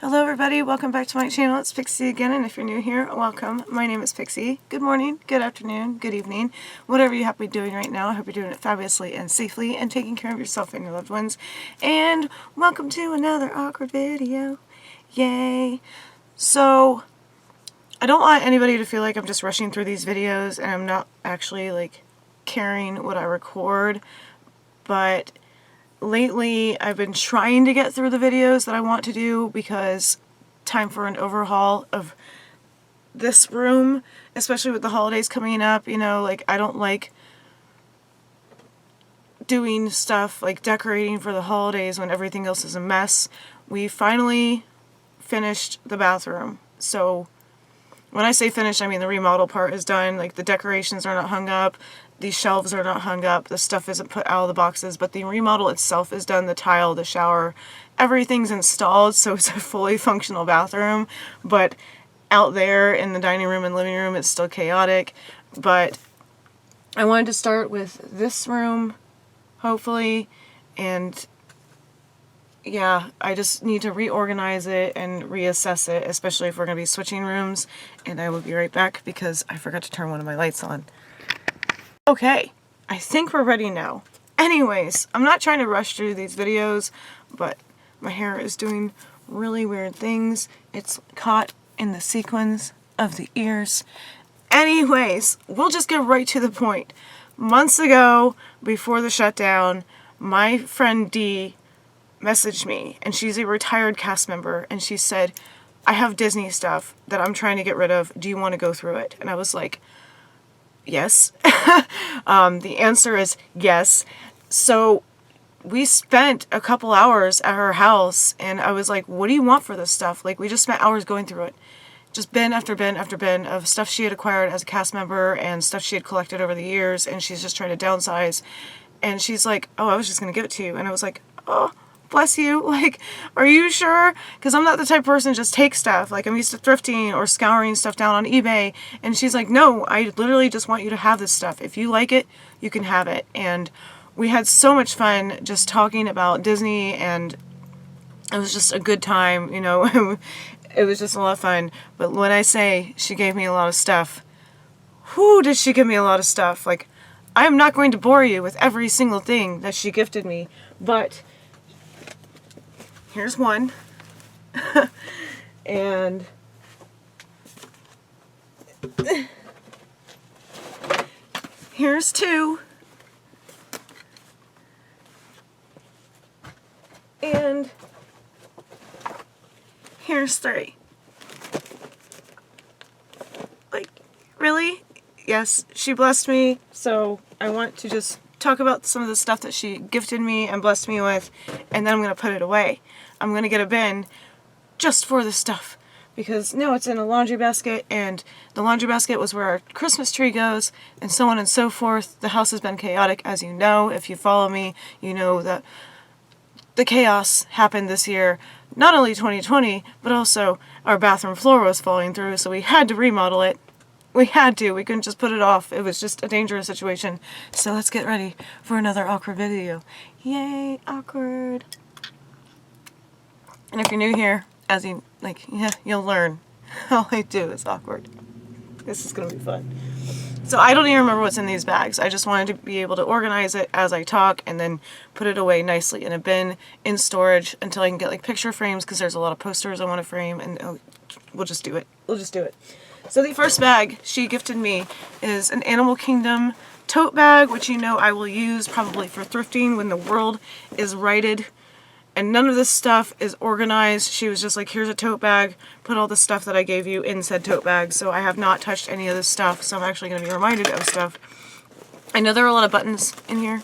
Hello everybody, welcome back to my channel. It's Pixie again, and if you're new here, welcome. My name is Pixie. Good morning, good afternoon, good evening, whatever you happen to be doing right now. I hope you're doing it fabulously and safely and taking care of yourself and your loved ones. And welcome to another awkward video. Yay! So, I don't want anybody to feel like I'm just rushing through these videos and I'm not actually like caring what I record, but lately, I've been trying to get through the videos that I want to do because time for an overhaul of this room, especially with the holidays coming up. You know, like I don't like doing stuff like decorating for the holidays when everything else is a mess. We finally finished the bathroom. So when I say finished, I mean the remodel part is done. Like the decorations are not hung up. These shelves are not hung up, the stuff isn't put out of the boxes, but the remodel itself is done, the tile, the shower, everything's installed, so it's a fully functional bathroom, but out there in the dining room and living room it's still chaotic. But I wanted to start with this room, hopefully, and yeah, I just need to reorganize it and reassess it, especially if we're going to be switching rooms, and I will be right back because I forgot to turn one of my lights on. Okay, I think we're ready now. Anyways, I'm not trying to rush through these videos, but my hair is doing really weird things. It's caught in the sequins of the ears. Anyways, we'll just get right to the point. Months ago, before the shutdown, my friend Dee messaged me, and she's a retired cast member, and she said, I have Disney stuff that I'm trying to get rid of. Do you want to go through it? And I was like, yes. The answer is yes. So we spent a couple hours at her house, and I was like, what do you want for this stuff? Like, we just spent hours going through it. Just bin after bin after bin of stuff she had acquired as a cast member and stuff she had collected over the years, and she's just trying to downsize. And she's like, oh, I was just going to give it to you. And I was like, oh, bless you. Like, are you sure? Because I'm not the type of person to just take stuff. Like, I'm used to thrifting or scouring stuff down on eBay. And she's like, no, I literally just want you to have this stuff. If you like it, you can have it. And we had so much fun just talking about Disney, and it was just a good time, you know. It was just a lot of fun. But when I say she gave me a lot of stuff, whoo, did she give me a lot of stuff. Like, I am not going to bore you with every single thing that she gifted me, but here's one. And here's two. And here's three. Like, really? Yes, she blessed me, so I want to just talk about some of the stuff that she gifted me and blessed me with, and then I'm going to put it away. I'm going to get a bin just for this stuff, because now it's in a laundry basket, and the laundry basket was where our Christmas tree goes, and so on and so forth. The house has been chaotic, as you know. If you follow me, you know that the chaos happened this year. Not only 2020, but also our bathroom floor was falling through, so we had to remodel it. We had to. We couldn't just put it off. It was just a dangerous situation. So let's get ready for another awkward video. Yay, awkward. And if you're new here, as you, like, yeah, you'll learn. All I do is awkward. This is going to be fun. So I don't even remember what's in these bags. I just wanted to be able to organize it as I talk and then put it away nicely in a bin in storage until I can get like picture frames, because there's a lot of posters I want to frame, and we'll just do it. We'll just do it. So the first bag she gifted me is an Animal Kingdom tote bag, which you know I will use probably for thrifting when the world is righted. And none of this stuff is organized. She was just like, here's a tote bag, put all the stuff that I gave you in said tote bag. So I have not touched any of this stuff, so I'm actually going to be reminded of stuff. I know there are a lot of buttons in here,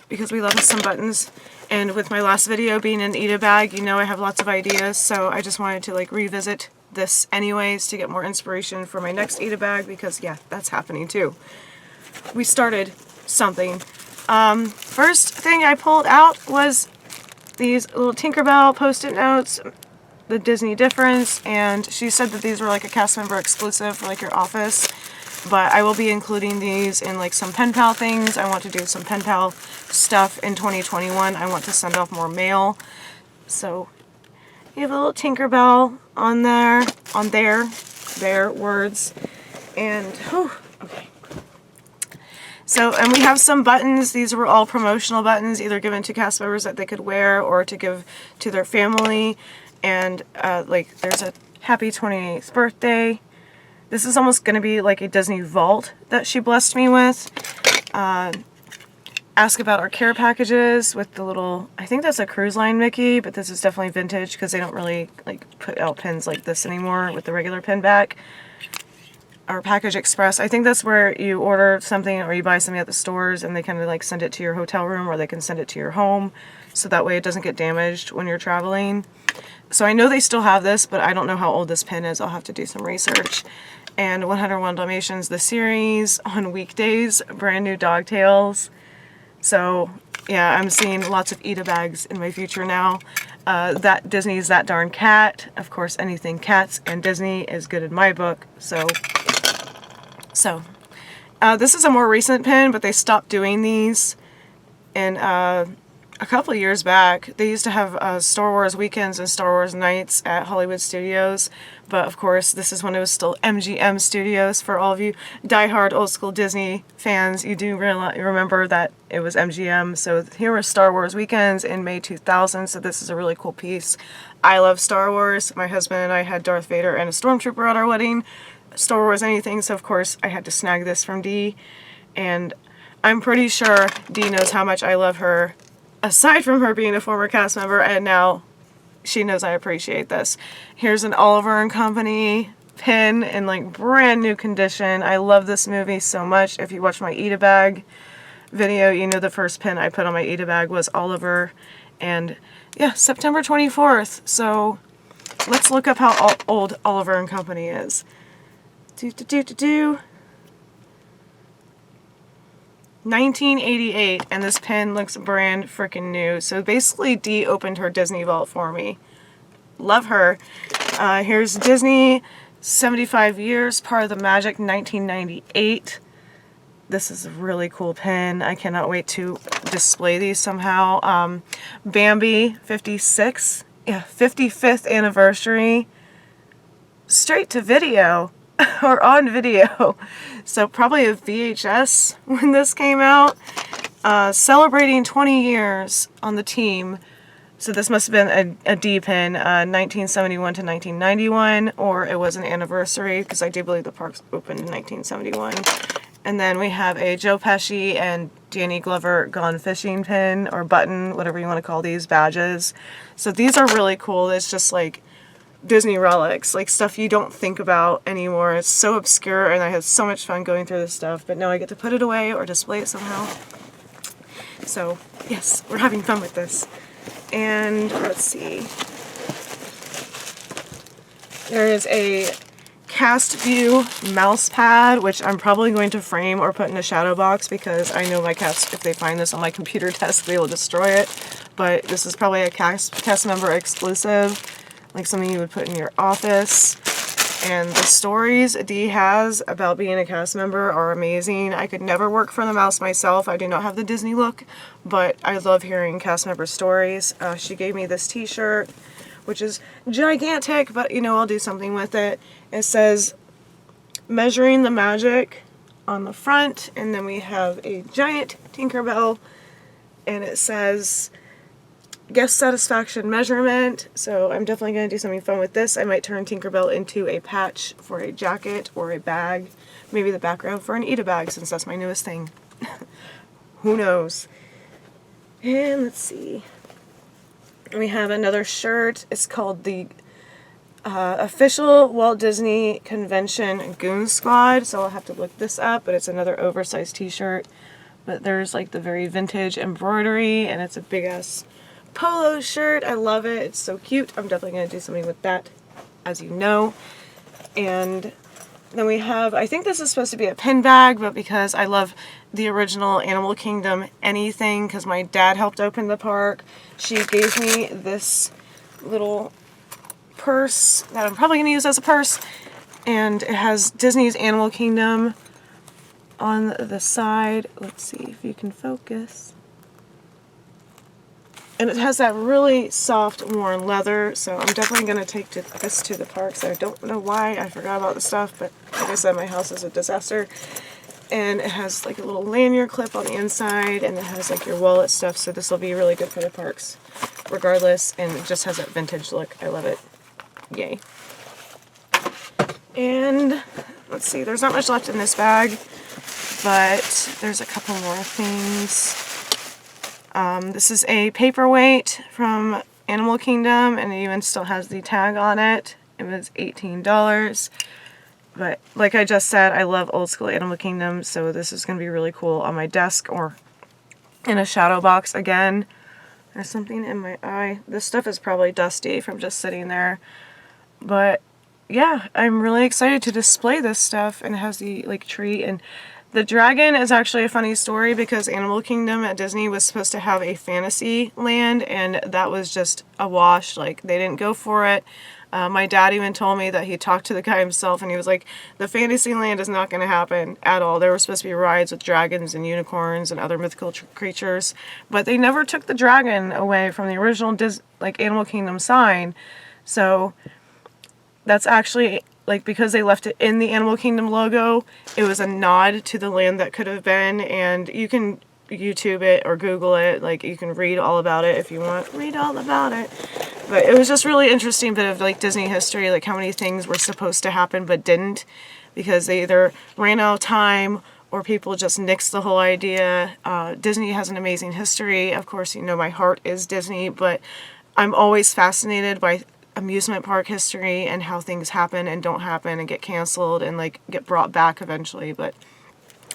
because we love us some buttons. And with my last video being an Eda bag, you know I have lots of ideas, so I just wanted to like revisit this anyways to get more inspiration for my next Eda bag, because yeah, that's happening too. We started something. First thing I pulled out was these little Tinkerbell post-it notes, the Disney difference, and she said that these were like a cast member exclusive for like your office, but I will be including these in like some pen pal things. I want to do some pen pal stuff in 2021. I want to send off more mail, so You have a little Tinkerbell on there, on their words. And, whew, okay. So, and we have some buttons. These were all promotional buttons, either given to cast members that they could wear or to give to their family. And, like, there's a happy 28th birthday. This is almost going to be like a Disney vault that she blessed me with. Ask about our care packages with the little, I think that's a cruise line Mickey, but this is definitely vintage because they don't really like put out pins like this anymore with the regular pin back. Our Package Express, I think that's where you order something or you buy something at the stores and they kind of like send it to your hotel room, or they can send it to your home so that way it doesn't get damaged when you're traveling. So I know they still have this, but I don't know how old this pin is. I'll have to do some research. And 101 Dalmatians, the series, on weekdays, brand new dog tails. So, yeah, I'm seeing lots of Eda bags in my future now. That Disney's That Darn Cat. Of course, anything cats and Disney is good in my book. So, this is a more recent pin, but they stopped doing these. And a couple of years back, they used to have Star Wars weekends and Star Wars nights at Hollywood Studios. But of course, this is when it was still MGM Studios. For all of you diehard old school Disney fans, you do remember that it was MGM. So here were Star Wars weekends in May 2000. So this is a really cool piece. I love Star Wars. My husband and I had Darth Vader and a Stormtrooper at our wedding. Star Wars anything. So of course, I had to snag this from Dee. And I'm pretty sure Dee knows how much I love her, aside from her being a former cast member, and now she knows I appreciate this. Here's an Oliver & Company pin in like brand new condition. I love this movie so much. If you watch my Eda bag video, you know the first pin I put on my Eda bag was Oliver. And yeah, September 24th. So let's look up how old Oliver & Company is. 1988, and this pin looks brand freaking new. So basically, Dee opened her Disney vault for me. Love her. Here's Disney, 75 years, part of the Magic, 1998. This is a really cool pin. I cannot wait to display these somehow. Bambi, 56. Yeah, 55th anniversary. Straight to video. Or on video. So probably a VHS when this came out. Celebrating 20 years on the team. So this must have been a D pin, 1971 to 1991, or it was an anniversary, because I do believe the parks opened in 1971. And then we have a Joe Pesci and Danny Glover Gone Fishing pin, or button, whatever you want to call these badges. So these are really cool. It's just like Disney relics, like stuff you don't think about anymore. It's so obscure, and I had so much fun going through this stuff, but now I get to put it away or display it somehow. So yes, we're having fun with this. And let's see, there is a cast view mouse pad, which I'm probably going to frame or put in a shadow box, because I know my cast, if they find this on my computer desk, they will destroy it. But this is probably a cast member exclusive, like something you would put in your office. And the stories Dee has about being a cast member are amazing. I could never work for the mouse myself. I do not have the Disney look, but I love hearing cast member stories. She gave me this t-shirt, which is gigantic, but you know, I'll do something with it. It says Measuring the Magic on the front, and then we have a giant Tinkerbell, and it says Guest Satisfaction Measurement. So I'm definitely going to do something fun with this. I might turn Tinkerbell into a patch for a jacket or a bag. Maybe the background for an Eda bag, since that's my newest thing. Who knows? And let's see. We have another shirt. It's called the Official Walt Disney Convention Goon Squad. So I'll have to look this up, but it's another oversized t-shirt. But there's like the very vintage embroidery, and it's a big ass polo shirt. I love it. It's so cute. I'm definitely going to do something with that, as you know. And then we have, I think this is supposed to be a pin bag, but because I love the original Animal Kingdom anything, because my dad helped open the park, she gave me this little purse that I'm probably going to use as a purse. And it has Disney's Animal Kingdom on the side. Let's see if you can focus. And it has that really soft, worn leather, so I'm definitely going to take this to the parks. I don't know why I forgot about the stuff, but like I said, my house is a disaster. And it has like a little lanyard clip on the inside, and it has like your wallet stuff, so this will be really good for the parks regardless, and it just has that vintage look. I love it. Yay. And let's see, there's not much left in this bag, but there's a couple more things. This is a paperweight from Animal Kingdom, and it even still has the tag on it. It was $18. But like I just said, I love old school Animal Kingdom, so this is going to be really cool on my desk or in a shadow box again. There's something in my eye. This stuff is probably dusty from just sitting there. But yeah, I'm really excited to display this stuff, and it has the like tree, and the dragon is actually a funny story because Animal Kingdom at Disney was supposed to have a fantasy land, and that was just a wash. Like, they didn't go for it. My dad even told me that he talked to the guy himself, and he was like, the fantasy land is not going to happen at all. There were supposed to be rides with dragons and unicorns and other mythical creatures, but they never took the dragon away from the original Animal Kingdom sign. So that's actually, like, because they left it in the Animal Kingdom logo, it was a nod to the land that could have been, and you can YouTube it or Google it. Like, you can read all about it if you want. Read all about it. But it was just really interesting bit of like Disney history, like how many things were supposed to happen but didn't, because they either ran out of time or people just nixed the whole idea. Disney has an amazing history. Of course, you know, my heart is Disney, but I'm always fascinated by amusement park history and how things happen and don't happen and get canceled and like get brought back eventually. But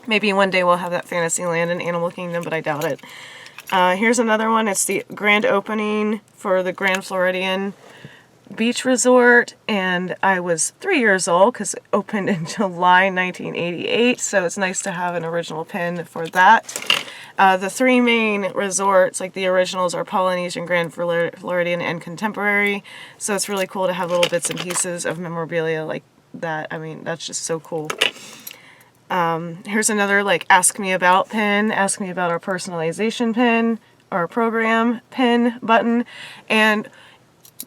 maybe one day we'll have that Fantasyland in Animal Kingdom, but I doubt it. Here's another one. It's the grand opening for the Grand Floridian Beach Resort, and I was 3 years old because it opened in July 1988, so it's nice to have an original pin for that. The three main resorts, like the originals, are Polynesian, Grand Floridian, and Contemporary, so it's really cool to have little bits and pieces of memorabilia like that. I mean, that's just so cool. Here's another like ask me about pin, ask me about our personalization pin, our program pin button, and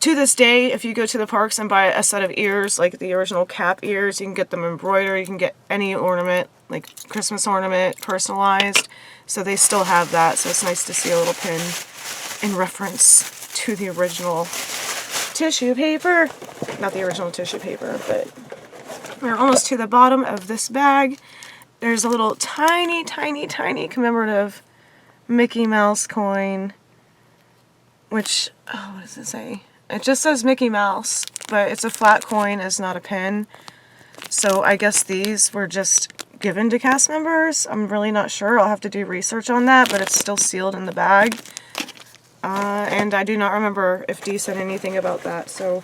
to this day, if you go to the parks and buy a set of ears, like the original cap ears, you can get them embroidered, you can get any ornament, like Christmas ornament, personalized, so they still have that, so it's nice to see a little pin in reference to the original tissue paper. Not the original tissue paper, but we're almost to the bottom of this bag. There's a little tiny, tiny, tiny commemorative Mickey Mouse coin, which, oh, what does it say? It just says Mickey Mouse, but it's a flat coin, it's not a pin. So I guess these were just given to cast members. I'm really not sure. I'll have to do research on that, but it's still sealed in the bag. And I do not remember if Dee said anything about that, so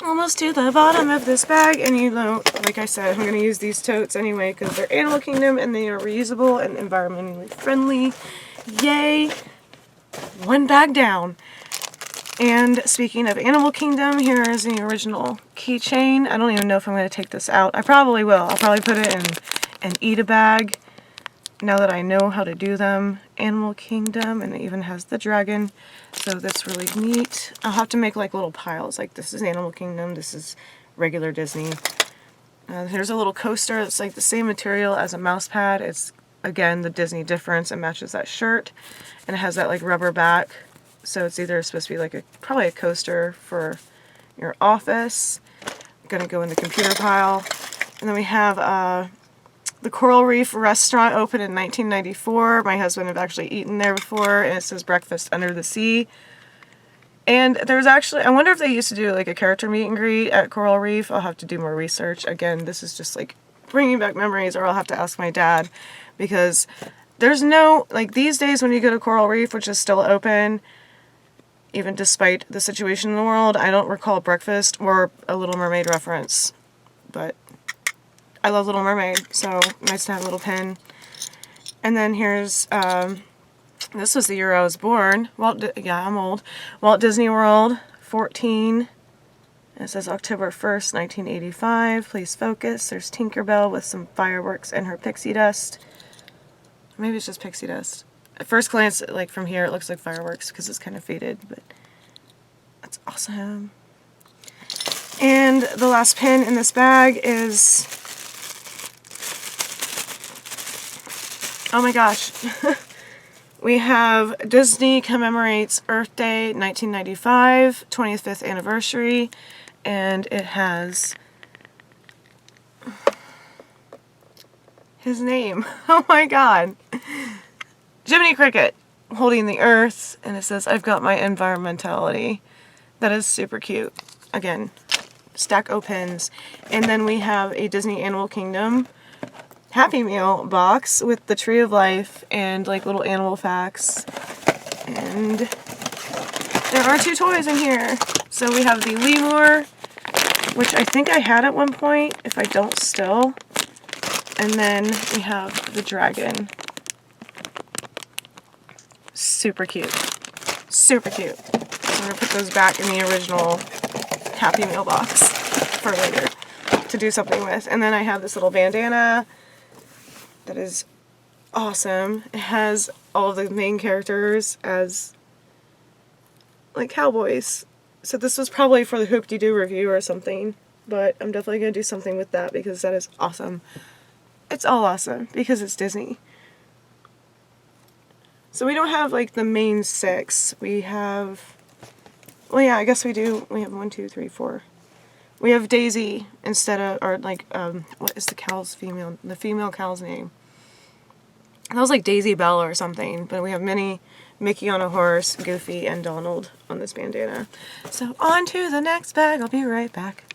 almost to the bottom of this bag, and you know, like I said, I'm going to use these totes anyway because they're Animal Kingdom and they are reusable and environmentally friendly. Yay! One bag down. And speaking of Animal Kingdom, here is the original keychain. I don't even know if I'm going to take this out. I probably will. I'll probably put it in an Eat-A bag now that I know how to do them. Animal Kingdom, and it even has the dragon, so that's really neat. I'll have to make like little piles, like this is Animal Kingdom, this is regular Disney. Here's a little coaster. It's like the same material as a mouse pad. It's, again, the Disney difference. It matches that shirt, and it has that like rubber back, so it's either supposed to be like probably a coaster for your office. Gonna go in the computer pile. And then we have the Coral Reef restaurant opened in 1994. My husband had actually eaten there before, and it says Breakfast Under the Sea. And there's actually, I wonder if they used to do like a character meet and greet at Coral Reef. I'll have to do more research. Again, this is just like bringing back memories, or I'll have to ask my dad, because there's no, like these days when you go to Coral Reef, which is still open, even despite the situation in the world, I don't recall breakfast or a Little Mermaid reference. But I love Little Mermaid, so nice to have a little pin. And then here's, this was the year I was born. Yeah, I'm old. Walt Disney World, 14. It says October 1st, 1985. Please focus. There's Tinkerbell with some fireworks and her pixie dust. Maybe it's just pixie dust. At first glance, like from here, it looks like fireworks because it's kind of faded, but that's awesome. And the last pin in this bag is, oh my gosh, we have Disney commemorates Earth Day 1995, 25th anniversary, and it has his name. Oh my god. Jiminy Cricket holding the earth, and it says, I've got my environmentality. That is super cute. Again, stack O pins. And then we have a Disney Animal Kingdom Happy Meal box with the Tree of Life and like little animal facts. And there are 2 toys in here. So we have the lemur, which I think I had at one point, if I don't still. And then we have the dragon. Super cute. Super cute. I'm going to put those back in the original Happy Meal box for later to do something with. And then I have this little bandana that is awesome. It has all of the main characters as like cowboys. So this was probably for the Hoop-de-Doo review or something, but I'm definitely going to do something with that because that is awesome. It's all awesome because it's Disney. So we don't have like the main 6. We have, well yeah, I guess we do. We have 1, 2, 3, 4. We have Daisy instead of, or like, what is the cow's female, the female cow's name? That was like Daisy Bell or something, but we have Minnie, Mickey on a horse, Goofy, and Donald on this bandana. So on to the next bag. I'll be right back.